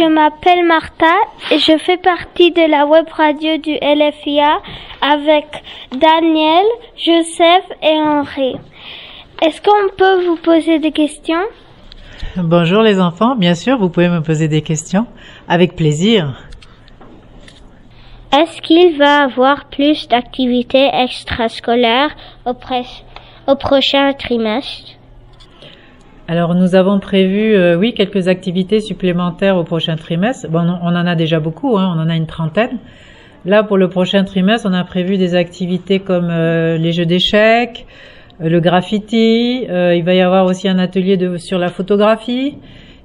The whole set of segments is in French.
je m'appelle Martha et je fais partie de la web radio du LFIA avec Daniel, Joseph et Henri. Est-ce qu'on peut vous poser des questions? Bonjour les enfants, bien sûr, vous pouvez me poser des questions, avec plaisir. Est-ce qu'il va avoir plus d'activités extrascolaires au prochain trimestre? Alors nous avons prévu, oui, quelques activités supplémentaires au prochain trimestre. Bon, on en a déjà beaucoup, on en a une trentaine. Là, pour le prochain trimestre, on a prévu des activités comme les jeux d'échecs, le graffiti, il va y avoir aussi un atelier sur la photographie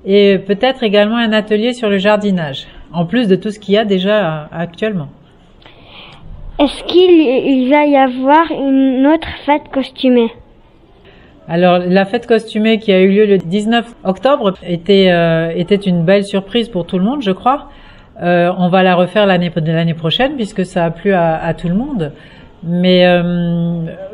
et peut-être également un atelier sur le jardinage, en plus de tout ce qu'il y a déjà actuellement. Est-ce qu'il va y avoir une autre fête costumée? Alors la fête costumée qui a eu lieu le 19 octobre était une belle surprise pour tout le monde, je crois. On va la refaire l'année prochaine puisque ça a plu à tout le monde. Mais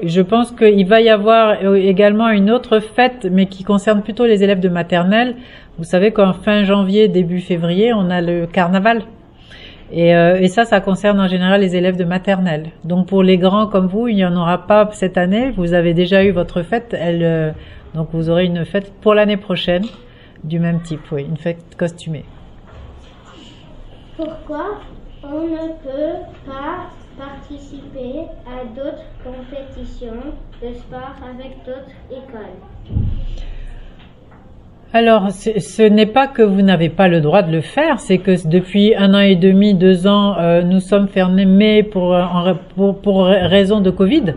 je pense qu'il va y avoir également une autre fête, mais qui concerne plutôt les élèves de maternelle. Vous savez qu'en fin janvier, début février, on a le carnaval. Et ça concerne en général les élèves de maternelle. Donc pour les grands comme vous, il n'y en aura pas cette année. Vous avez déjà eu votre fête. Donc vous aurez une fête pour l'année prochaine du même type, oui, une fête costumée. Pourquoi on ne peut pas participer à d'autres compétitions de sport avec d'autres écoles? Alors, ce n'est pas que vous n'avez pas le droit de le faire, c'est que depuis 1 an et demi, 2 ans, nous sommes fermés pour raison de Covid.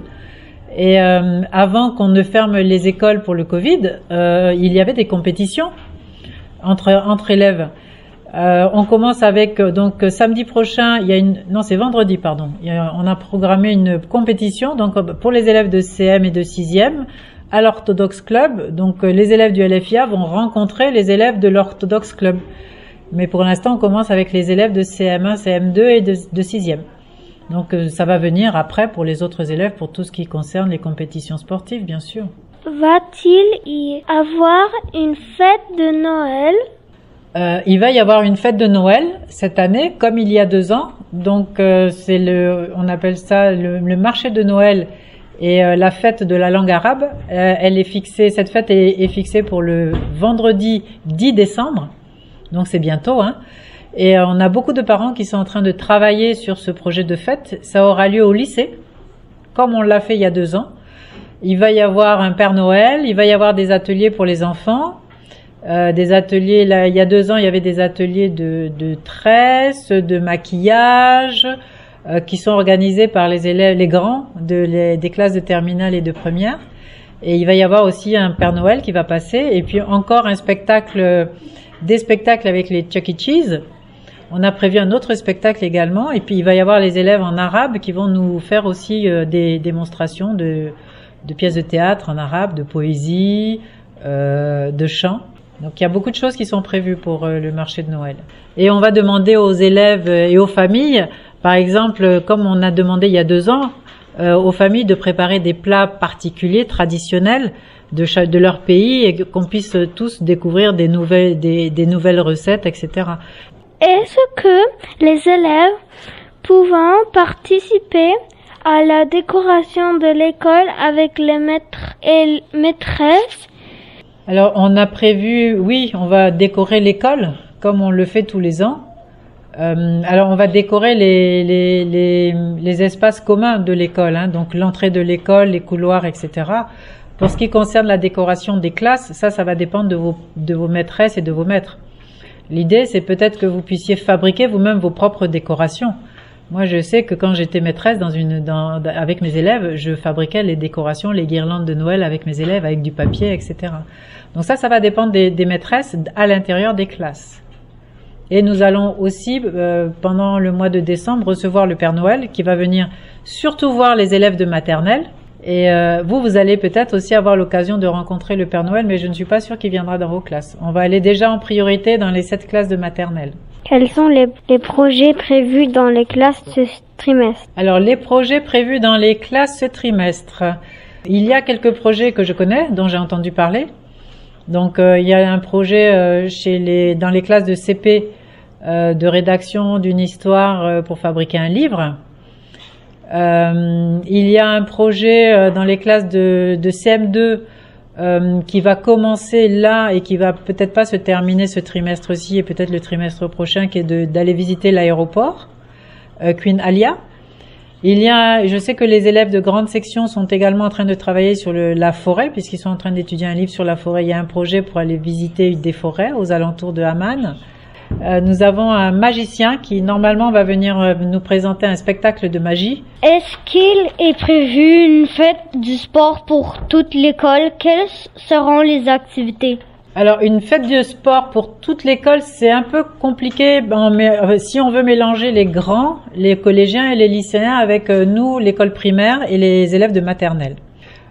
Et avant qu'on ne ferme les écoles pour le Covid, il y avait des compétitions entre élèves. On commence avec donc samedi prochain, c'est vendredi pardon. On a programmé une compétition donc pour les élèves de CM et de 6e à l'Orthodox Club. Donc les élèves du LFIA vont rencontrer les élèves de l'Orthodox Club. Mais pour l'instant, on commence avec les élèves de CM1, CM2 et de 6e. Donc ça va venir après pour les autres élèves pour tout ce qui concerne les compétitions sportives, bien sûr. Va-t-il y avoir une fête de Noël? Il va y avoir une fête de Noël cette année, comme il y a 2 ans. Donc on appelle ça le marché de Noël et la fête de la langue arabe. Cette fête est fixée pour le vendredi 10 décembre. Donc c'est bientôt, Et on a beaucoup de parents qui sont en train de travailler sur ce projet de fête. Ça aura lieu au lycée, comme on l'a fait il y a 2 ans. Il va y avoir un Père Noël, il va y avoir des ateliers pour les enfants. Des ateliers, là, il y a 2 ans, il y avait des ateliers de tresse, de maquillage, qui sont organisés par les élèves, les grands des classes de terminale et de première. Et il va y avoir aussi un Père Noël qui va passer, et puis encore des spectacles avec les Chuck E. Cheese. On a prévu un autre spectacle également, et puis il va y avoir les élèves en arabe qui vont nous faire aussi des démonstrations de pièces de théâtre en arabe, de poésie, de chant. Donc il y a beaucoup de choses qui sont prévues pour le marché de Noël. Et on va demander aux élèves et aux familles, par exemple, comme on a demandé il y a 2 ans, aux familles de préparer des plats particuliers, traditionnels de leur pays et qu'on puisse tous découvrir des nouvelles recettes, etc. Est-ce que les élèves pouvant participer à la décoration de l'école avec les maîtres et maîtresses? Alors, on a prévu, oui, on va décorer l'école, comme on le fait tous les ans. Alors, on va décorer les espaces communs de l'école, donc l'entrée de l'école, les couloirs, etc. Pour ce qui concerne la décoration des classes, ça va dépendre de vos maîtresses et de vos maîtres. L'idée, c'est peut-être que vous puissiez fabriquer vous-même vos propres décorations. Moi, je sais que quand j'étais maîtresse avec mes élèves, je fabriquais les décorations, les guirlandes de Noël avec mes élèves, avec du papier, etc. Donc ça va dépendre des maîtresses à l'intérieur des classes. Et nous allons aussi, pendant le mois de décembre, recevoir le Père Noël qui va venir surtout voir les élèves de maternelle. Et vous allez peut-être aussi avoir l'occasion de rencontrer le Père Noël, mais je ne suis pas sûre qu'il viendra dans vos classes. On va aller déjà en priorité dans les 7 classes de maternelle. Quels sont les projets prévus dans les classes ce trimestre? Alors, les projets prévus dans les classes ce trimestre. Il y a quelques projets que je connais, dont j'ai entendu parler. Donc, il y a un projet dans les classes de CP de rédaction d'une histoire pour fabriquer un livre. Il y a un projet dans les classes de CM2 qui va commencer là et qui va peut-être pas se terminer ce trimestre-ci et peut-être le trimestre prochain, qui est d'aller visiter l'aéroport Queen Alia. Je sais que les élèves de grande section sont également en train de travailler sur la forêt, puisqu'ils sont en train d'étudier un livre sur la forêt. Il y a un projet pour aller visiter des forêts aux alentours de Amman. Nous avons un magicien qui normalement va venir nous présenter un spectacle de magie. Est-ce qu'il est prévu une fête du sport pour toute l'école? Quelles seront les activités? Alors, une fête du sport pour toute l'école, c'est un peu compliqué. Si on veut mélanger les grands, les collégiens et les lycéens avec nous, l'école primaire et les élèves de maternelle.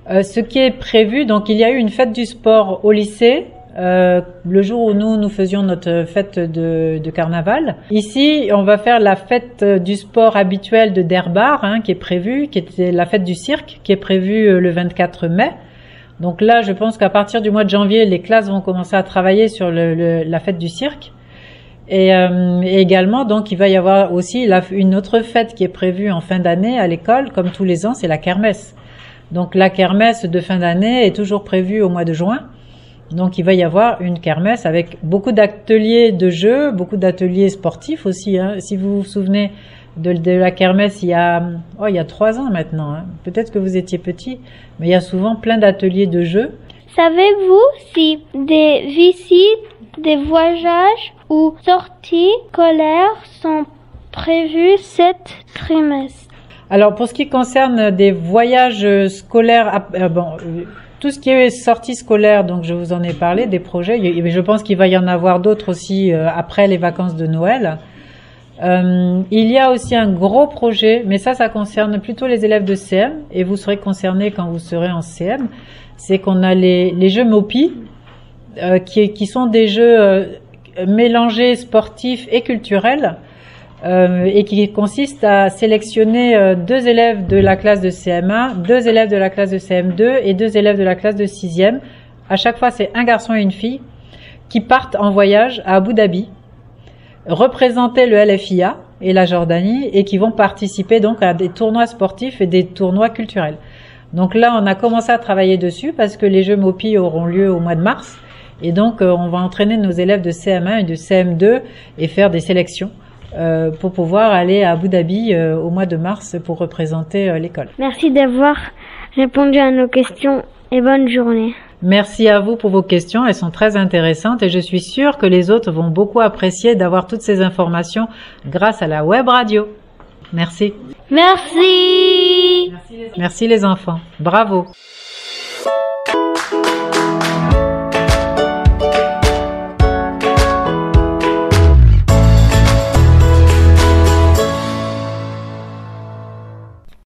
Ce qui est prévu, donc il y a eu une fête du sport au lycée, le jour où nous faisions notre fête de carnaval. Ici, on va faire la fête du sport habituelle de Derbar, qui est prévue, qui était la fête du cirque, qui est prévue le 24 mai. Donc là, je pense qu'à partir du mois de janvier, les classes vont commencer à travailler sur la fête du cirque. Et également, donc, il va y avoir aussi une autre fête qui est prévue en fin d'année à l'école, comme tous les ans, c'est la kermesse. Donc la kermesse de fin d'année est toujours prévue au mois de juin. Donc il va y avoir une kermesse avec beaucoup d'ateliers de jeux, beaucoup d'ateliers sportifs aussi. Si vous vous souvenez de la kermesse il y a 3 ans maintenant. Peut-être que vous étiez petit, mais il y a souvent plein d'ateliers de jeux. Savez-vous si des visites, des voyages ou sorties scolaires sont prévues cet trimestre? Alors pour ce qui concerne des voyages scolaires, tout ce qui est sortie scolaire, donc je vous en ai parlé, des projets, je pense qu'il va y en avoir d'autres aussi après les vacances de Noël. Il y a aussi un gros projet, mais ça concerne plutôt les élèves de CM, et vous serez concernés quand vous serez en CM. C'est qu'on a les jeux Mopi, qui sont des jeux mélangés sportifs et culturels, et qui consistent à sélectionner 2 élèves de la classe de CM1, 2 élèves de la classe de CM2 et 2 élèves de la classe de 6e. À chaque fois, c'est un garçon et une fille qui partent en voyage à Abu Dhabi, représenter le LFIA et la Jordanie, et qui vont participer donc à des tournois sportifs et des tournois culturels. Donc là, on a commencé à travailler dessus parce que les Jeux Mopi auront lieu au mois de mars, et donc on va entraîner nos élèves de CM1 et de CM2 et faire des sélections pour pouvoir aller à Abu Dhabi au mois de mars pour représenter l'école. Merci d'avoir répondu à nos questions et bonne journée. Merci à vous pour vos questions, elles sont très intéressantes et je suis sûre que les autres vont beaucoup apprécier d'avoir toutes ces informations grâce à la web radio. Merci. Merci. Merci les enfants. Bravo.